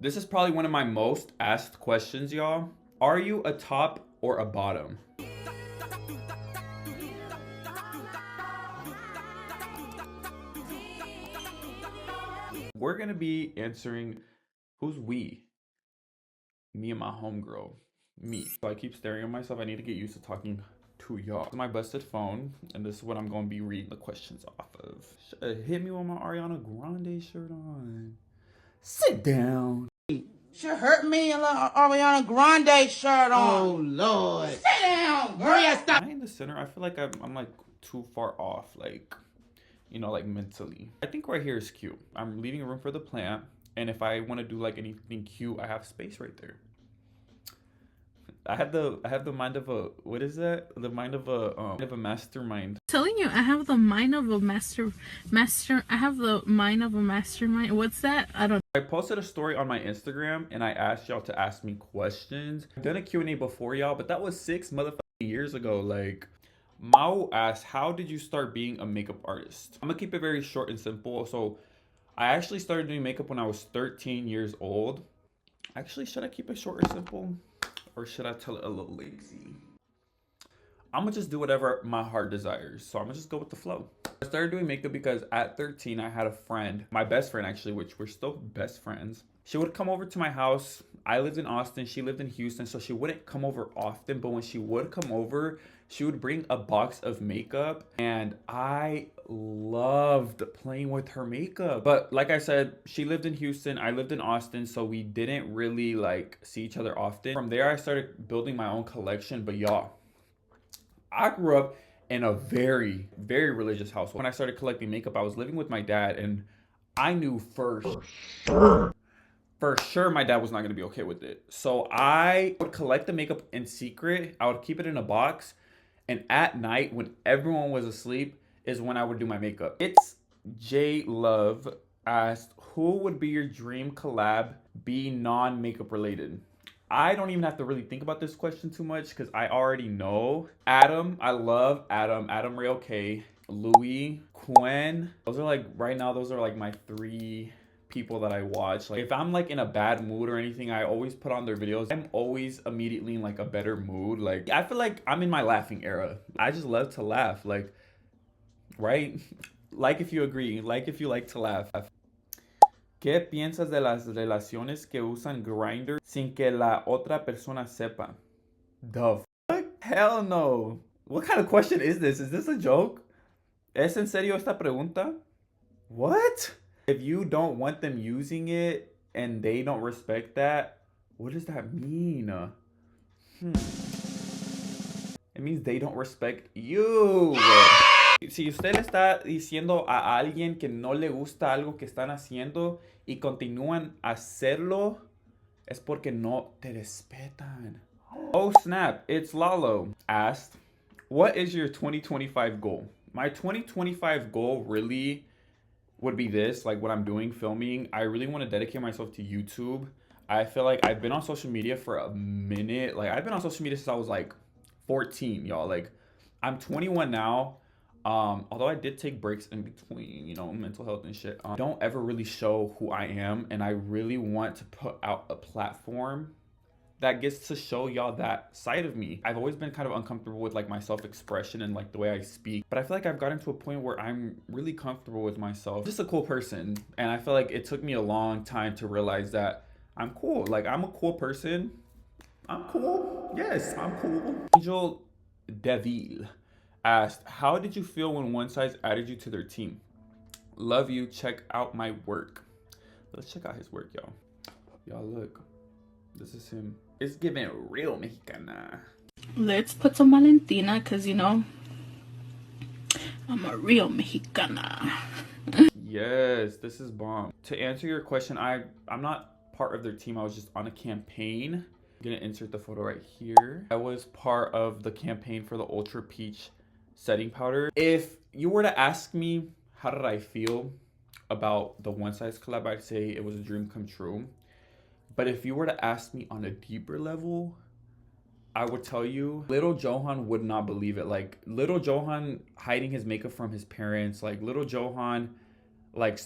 This is probably one of my most asked questions, y'all. Are you a top or a bottom? We're gonna be answering who's we? Me and my homegirl. Me. So I keep staring at myself. I need to get used to talking to y'all. This is my busted phone, and this is what I'm gonna be reading the questions off of. Hit me with my Ariana Grande shirt on. Sit down. Should hurt me a little Ariana Grande shirt on. Oh Lord. Sit down, girl. Am I in the center? I feel like I'm like too far off, like, you know, like mentally. I think right here is cute. I'm leaving room for the plant, and if I want to do like anything cute, I have space right there. I have the mind of a, what is that? The mind of a mastermind. Telling you, I have the mind of a master. I have the mind of a mastermind. What's that? I don't. I posted a story on my Instagram and I asked y'all to ask me questions. I've done a Q&A before, y'all, but that was 6 motherfucking years ago. Like, Mao asked, how did you start being a makeup artist? I'm gonna keep it very short and simple. So I actually started doing makeup when I was 13 years old. Actually, should I keep it short or simple? Or should I tell it a little lazy? I'm gonna just do whatever my heart desires. So I'm gonna just go with the flow. I started doing makeup because at 13, I had a friend, my best friend actually, which we're still best friends. She would come over to my house. I lived in Austin, she lived in Houston, so she wouldn't come over often, but when she would come over, she would bring a box of makeup, and I loved playing with her makeup. But like I said, she lived in Houston, I lived in Austin, so we didn't really like see each other often. From there, I started building my own collection, but y'all, I grew up in a very, very religious household. When I started collecting makeup, I was living with my dad, and I knew for sure my dad was not going to be okay with it. So I would collect the makeup in secret. I would keep it in a box. And at night, when everyone was asleep, is when I would do my makeup. It's J Love asked, who would be your dream collab, be non-makeup related? I don't even have to really think about this question too much because I already know. Adam, I love Adam. Adam Ray OK. Louis, Quen. Those are like, right now, those are like my 3 people that I watch. Like if I'm like in a bad mood or anything, I always put on their videos. I'm always immediately in like a better mood. Like I feel like I'm in my laughing era. I just love to laugh. Like, right? Like if you agree, like if you like to laugh. ¿Qué piensas de las relaciones que usan Grindr sin que la otra persona sepa? The fuck? Hell no. What kind of question is this? Is this a joke? ¿Es en serio esta pregunta? What? If you don't want them using it and they don't respect that, what does that mean? It means they don't respect you. Si usted le está diciendo a alguien que no le gusta algo que están haciendo y continúan a hacerlo, es porque no te respetan. Oh snap, it's Lalo asked, what is your 2025 goal? My 2025 goal really would be this, like what I'm doing, filming. I really want to dedicate myself to YouTube. I feel like I've been on social media for a minute. Like I've been on social media since I was like 14, y'all. Like I'm 21 now. Although I did take breaks in between, you know, mental health and shit. Don't ever really show who I am, and I really want to put out a platform that gets to show y'all that side of me. I've always been kind of uncomfortable with like my self-expression and like the way I speak, but I feel like I've gotten to a point where I'm really comfortable with myself. Just a cool person, and I feel like it took me a long time to realize that I'm cool. Like I'm a cool person. I'm cool. Yes, I'm cool. Angel Deville asked, how did you feel when One Size added you to their team? Love you. Check out my work. Let's check out his work, y'all. Y'all look. This is him. It's giving real Mexicana. Let's put some Valentina, because, you know, I'm a real Mexicana. Yes, this is bomb. To answer your question, I'm not part of their team. I was just on a campaign. I'm gonna insert the photo right here. I was part of the campaign for the Ultra Peach setting powder. If you were to ask me how did I feel about the One Size collab, I'd say it was a dream come true. But if you were to ask me on a deeper level, I would tell you, little Johan would not believe it. Like little Johan hiding his makeup from his parents, like little Johan like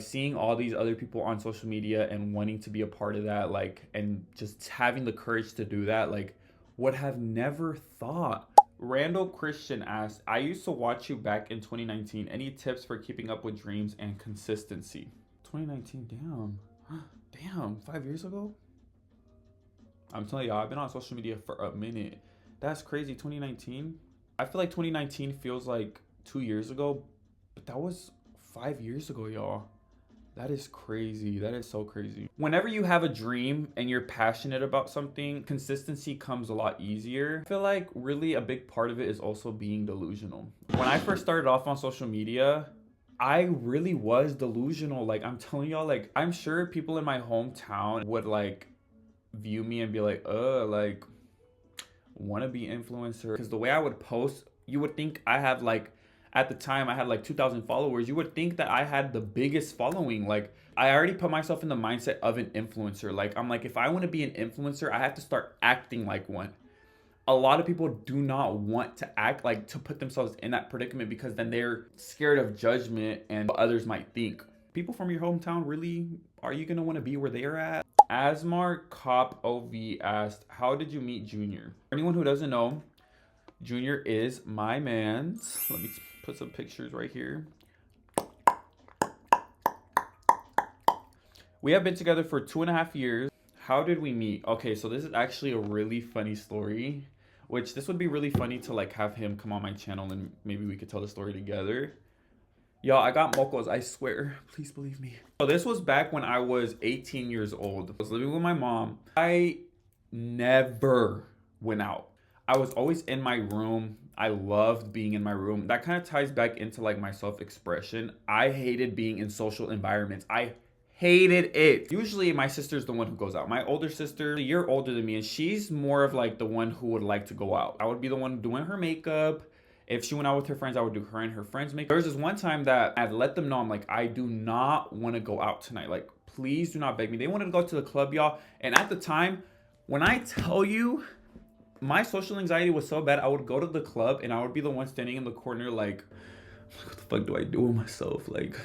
seeing all these other people on social media and wanting to be a part of that, like, and just having the courage to do that, like, would have never thought. Randall Christian asked, I used to watch you back in 2019. Any tips for keeping up with dreams and consistency? 2019, damn, 5 years ago? I'm telling y'all, I've been on social media for a minute. That's crazy, 2019. I feel like 2019 feels like 2 years ago, but that was 5 years ago, y'all. That is crazy. That is so crazy. Whenever you have a dream and you're passionate about something, consistency comes a lot easier. I feel like really a big part of it is also being delusional. When I first started off on social media, I really was delusional. Like, I'm telling y'all, like, I'm sure people in my hometown would like view me and be like, like, wannabe influencer. Because the way I would post, you would think I have like, at the time I had like 2,000 followers. You would think that I had the biggest following. Like, I already put myself in the mindset of an influencer. Like, I'm like, if I want to be an influencer, I have to start acting like one. A lot of people do not want to act like, to put themselves in that predicament, because then they're scared of judgment and what others might think. People from your hometown, really, are you going to want to be where they are at? Asmar Cop OV asked, how did you meet Junior? For anyone who doesn't know, Junior is my man's. Let me put some pictures right here. We have been together for 2.5 years. How did we meet? Okay, so this is actually a really funny story, which this would be really funny to like have him come on my channel and maybe we could tell the story together. Y'all, I got mocos, I swear. Please believe me. So this was back when I was 18 years old. I was living with my mom. I never went out. I was always in my room. I loved being in my room. That kind of ties back into like my self-expression. I hated being in social environments. I hated it. Usually my sister's the one who goes out. My older sister, a year older than me, and she's more of like the one who would like to go out. I would be the one doing her makeup. If she went out with her friends, I would do her and her friends' makeup. There was this one time that I'd let them know, I'm like, I do not want to go out tonight. Like, please do not beg me. They wanted to go to the club, y'all. And at the time, when I tell you, my social anxiety was so bad, I would go to the club and I would be the one standing in the corner like, what the fuck do I do with myself? Like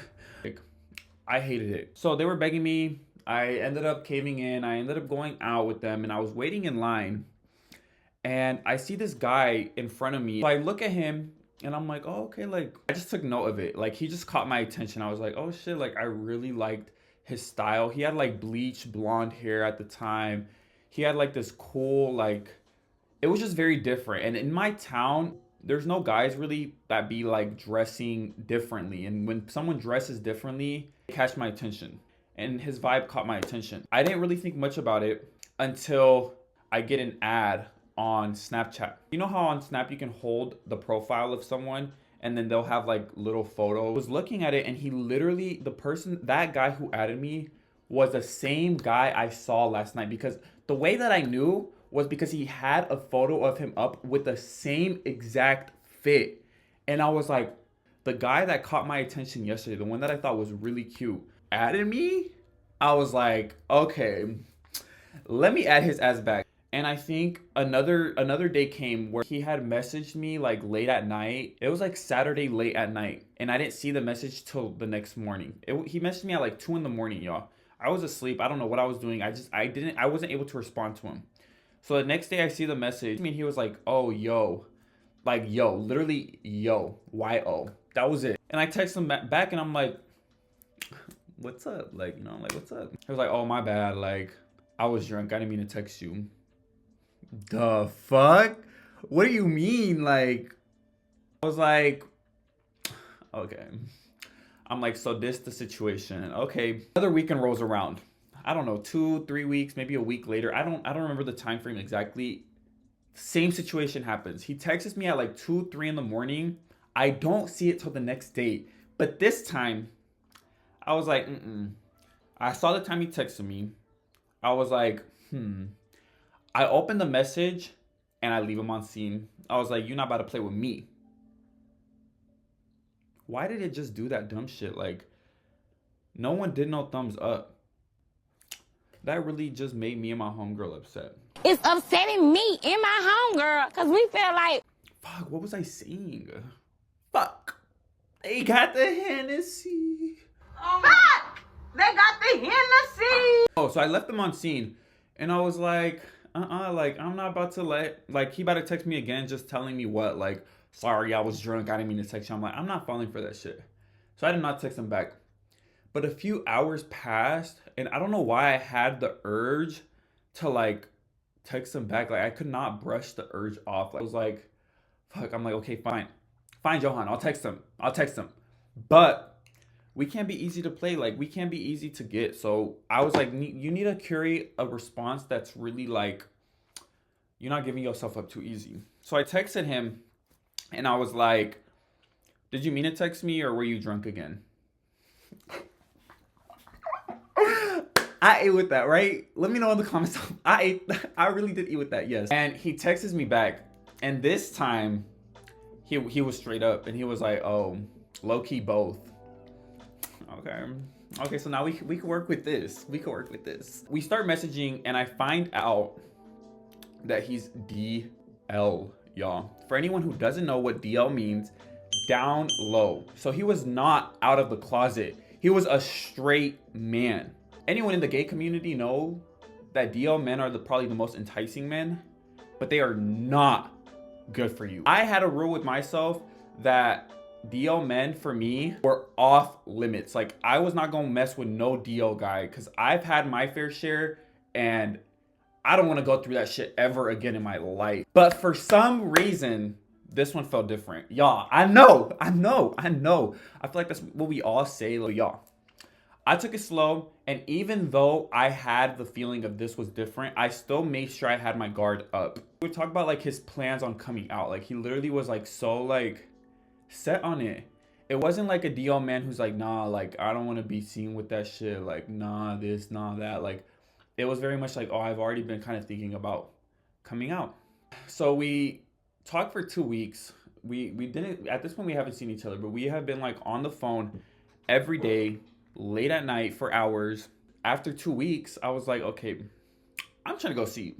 I hated it. So they were begging me. I ended up caving in. I ended up going out with them and I was waiting in line. And I see this guy in front of me. So I look at him and I'm like, oh, okay. Like, I just took note of it. Like, he just caught my attention. I was like, oh shit. Like, I really liked his style. He had like bleached blonde hair at the time. He had like this cool, like, it was just very different. And in my town, there's no guys really that be like dressing differently. And when someone dresses differently, it catch my attention. And his vibe caught my attention. I didn't really think much about it until I get an ad on Snapchat. You know how on Snap you can hold the profile of someone and then they'll have like little photos. I was looking at it and he literally, that guy who added me was the same guy I saw last night, because the way that I knew was because he had a photo of him up with the same exact fit. And I was like, the guy that caught my attention yesterday, the one that I thought was really cute, added me. I was like, okay, let me add his ass back. And I think another day came where he had messaged me like late at night. It was like Saturday late at night. And I didn't see the message till the next morning. He messaged me at like 2 in the morning, y'all. I was asleep. I don't know what I was doing. I wasn't able to respond to him. So the next day I see the message. I mean, he was like, oh, yo. Like, yo. Literally, yo. Y-O. That was it. And I text him back and I'm like, what's up? Like, you know, I'm like, what's up? He was like, oh, my bad. Like, I was drunk. I didn't mean to text you. The fuck? What do you mean? Like, I was like, okay. I'm like, so this the situation. Okay. Another weekend rolls around. I don't know, 2-3 weeks, maybe a week later. I don't remember the time frame exactly. Same situation happens. He texts me at like 2-3 in the morning. I don't see it till the next day. But this time, I was like, I saw the time he texted me. I was like, I opened the message and I leave him on scene. I was like, you're not about to play with me. Why did it just do that dumb shit? Like, no one did no thumbs up. That really just made me and my homegirl upset. It's upsetting me and my homegirl because we feel like... Fuck, what was I saying? Fuck. They got the Hennessy. Fuck! They got the Hennessy. Oh, so I left him on scene, and I was like, like, I'm not about to like, he about to text me again, just telling me what, like, sorry, I was drunk, I didn't mean to text you. I'm like, I'm not falling for that shit. So I did not text him back. But a few hours passed, and I don't know why I had the urge to, like, text him back. Like, I could not brush the urge off. Like, I was like, fuck, I'm like, okay, fine. Fine, Johan, I'll text him. But we can't be easy to play. Like, we can't be easy to get. So I was like, you need to curate a response that's really, like, you're not giving yourself up too easy. So I texted him, and I was like, did you mean to text me, or were you drunk again? I ate with that, right? Let me know in the comments. I really did eat with that, yes. And he texts me back, and this time he was straight up, and he was like, oh, low-key both. Okay, so now we can work with this. We start messaging, and I find out that he's DL, y'all. For anyone who doesn't know what DL means, down low. So he was not out of the closet. He was a straight man. Anyone in the gay community know that DL men are probably the most enticing men, but they are not good for you. I had a rule with myself that DL men for me were off limits. Like, I was not gonna mess with no DL guy, because I've had my fair share, and I don't want to go through that shit ever again in my life. But for some reason, this one felt different. Y'all, I know. I feel like that's what we all say. Like, y'all, I took it slow, and even though I had the feeling of this was different, I still made sure I had my guard up. We would talk about, like, his plans on coming out. Like, he literally was, like, so, like, set on it. It wasn't like a DL man who's like, nah, like, I don't want to be seen with that shit. Like, nah, this, nah, that. Like, it was very much like, oh, I've already been kind of thinking about coming out. So we talked for 2 weeks. We didn't, at this point, we haven't seen each other, but we have been, like, on the phone every day, late at night for hours. After 2 weeks, I was like, okay, I'm trying to go see you.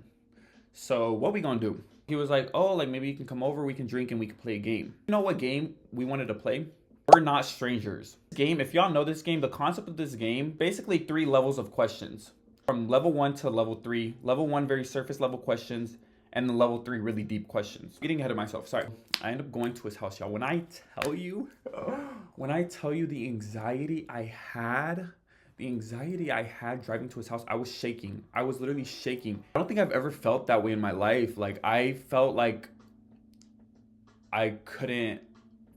So what we gonna do? He was like, oh, like, maybe you can come over, we can drink, and we can play a game. You know what game we wanted to play? We're Not Strangers. This game, if y'all know this game, the concept of this game, basically 3 levels of questions. From level 1 to level 3. Level 1, very surface level questions, and then level 3, really deep questions. Getting ahead of myself, sorry. I ended up going to his house, y'all. When I tell you the anxiety I had driving to his house, I was shaking. I was literally shaking. I don't think I've ever felt that way in my life. Like, I felt like I couldn't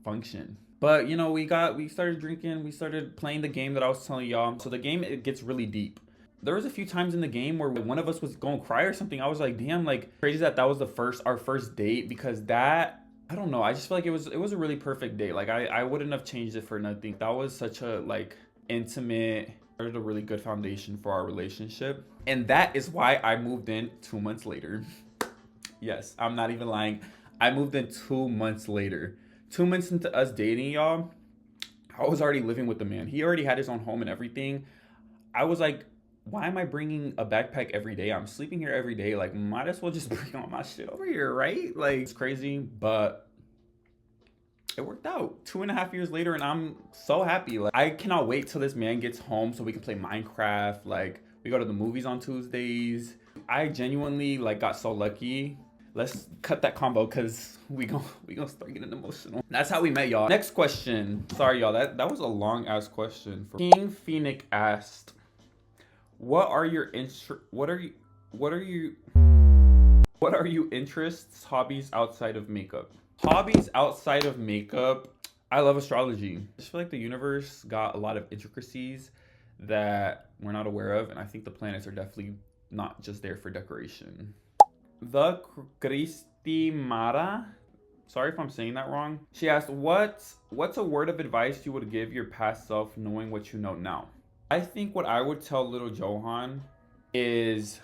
function. But, you know, we started drinking, we started playing the game that I was telling y'all. So the game, it gets really deep. There was a few times in the game where one of us was going to cry or something. I was like, damn, like, crazy that was our first date, because that, I don't know, I just feel like it was a really perfect date. Like, I wouldn't have changed it for nothing. That was such a, like, intimate, started a really good foundation for our relationship. And that is why I moved in 2 months later. Yes, I'm not even lying. I moved in 2 months later. 2 months into us dating, y'all, I was already living with the man. He already had his own home and everything. I was like, why am I bringing a backpack every day? I'm sleeping here every day. Like, might as well just bring all my shit over here, right? Like, it's crazy, but it worked out. 2.5 years later, and I'm so happy. Like, I cannot wait till this man gets home so we can play Minecraft. Like, we go to the movies on Tuesdays. I genuinely, like, got so lucky. Let's cut that combo, because we gonna start getting emotional. That's how we met, y'all. Next question. Sorry, y'all. That was a long ass question. King Phoenix asked, what are your interests, hobbies outside of makeup? Hobbies outside of makeup, I love astrology. I just feel like the universe got a lot of intricacies that we're not aware of, and I think the planets are definitely not just there for decoration. The Christy Mara, sorry if I'm saying that wrong. She asked, what's a word of advice you would give your past self knowing what you know now? I think what I would tell little Johan is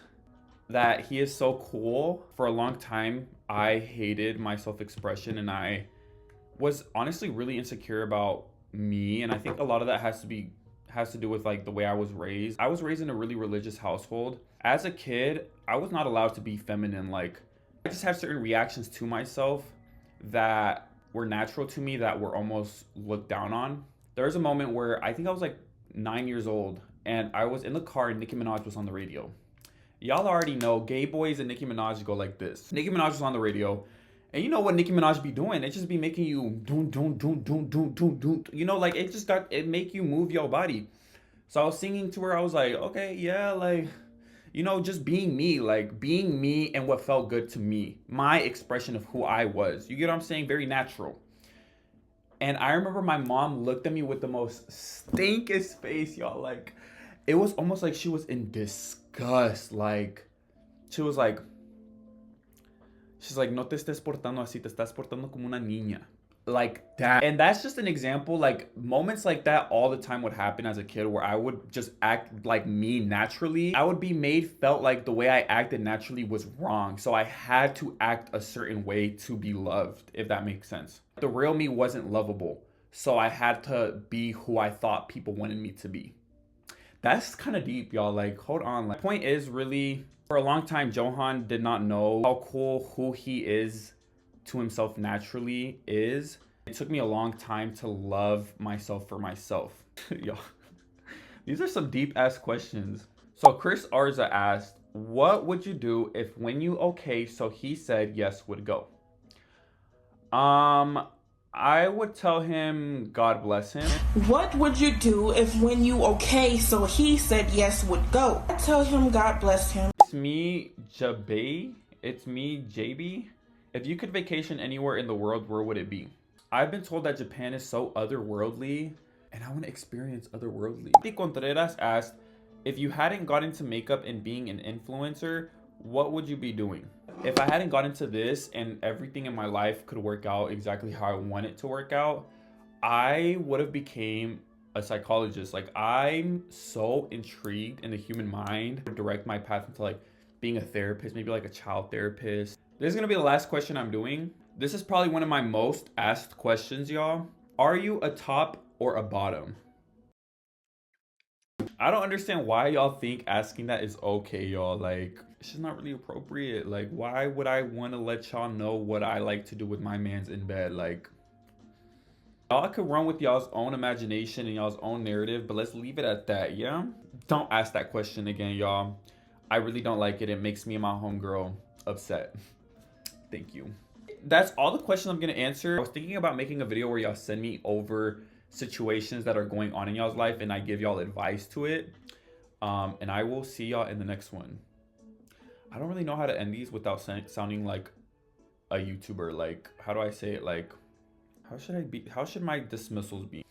that he is so cool. For a long time, I hated my self-expression, and I was honestly really insecure about me. And I think a lot of that has to do with, like, the way I was raised. I was raised in a really religious household. As a kid, I was not allowed to be feminine. Like, I just have certain reactions to myself that were natural to me that were almost looked down on. There was a moment where I think I was like 9 years old, and I was in the car and Nicki Minaj was on the radio. Y'all already know gay boys and Nicki Minaj go like this. Nicki Minaj was on the radio, and you know what Nicki Minaj be doing? It just be making you do. You know, like it make you move your body. So I was singing to her. I was like, okay, yeah, like, you know, just being me, like being me and what felt good to me. My expression of who I was. You get what I'm saying? Very natural. And I remember my mom looked at me with the most stinkest face, y'all. Like, it was almost like she was in disgust. Like, she's like, no te estés portando así, te estás portando como una niña. Like that. And that's just an example. Like, moments like that all the time would happen as a kid where I would just act like me naturally. I would be felt like the way I acted naturally was wrong. So I had to act a certain way to be loved, if that makes sense. The real me wasn't lovable. So I had to be who I thought people wanted me to be. That's kind of deep, y'all. Like, hold on. Like, point is really, for a long time, Johan did not know how cool who he is to himself naturally is. It took me a long time to love myself for myself. Y'all, these are some deep ass questions. So Chris Arza asked, what would you do if when you okay so he said yes would go? I would tell him God bless him. What would you do if when you okay so he said yes would go? I'd tell him God bless him. It's me, Jabay. It's me, JB. If you could vacation anywhere in the world, where would it be? I've been told that Japan is so otherworldly, and I want to experience otherworldly. Contreras asked, if you hadn't got into makeup and being an influencer, what would you be doing? If I hadn't got into this and everything in my life could work out exactly how I want it to work out, I would have became a psychologist. Like, I'm so intrigued in the human mind to direct my path into like being a therapist, maybe like a child therapist. This is gonna be the last question I'm doing. This is probably one of my most asked questions, y'all. Are you a top or a bottom? I don't understand why y'all think asking that is okay, y'all. Like, it's just not really appropriate. Like, why would I want to let y'all know what I like to do with my mans in bed? Like, y'all could run with y'all's own imagination and y'all's own narrative, but let's leave it at that, yeah? Don't ask that question again, y'all. I really don't like it. It makes me and my homegirl upset. Thank you. That's all the questions I'm gonna answer. I was thinking about making a video where y'all send me over situations that are going on in y'all's life and I give y'all advice to it. And I will see y'all in the next one. I don't really know how to end these without sounding like a YouTuber. Like, how do I say it? Like, how should my dismissals be?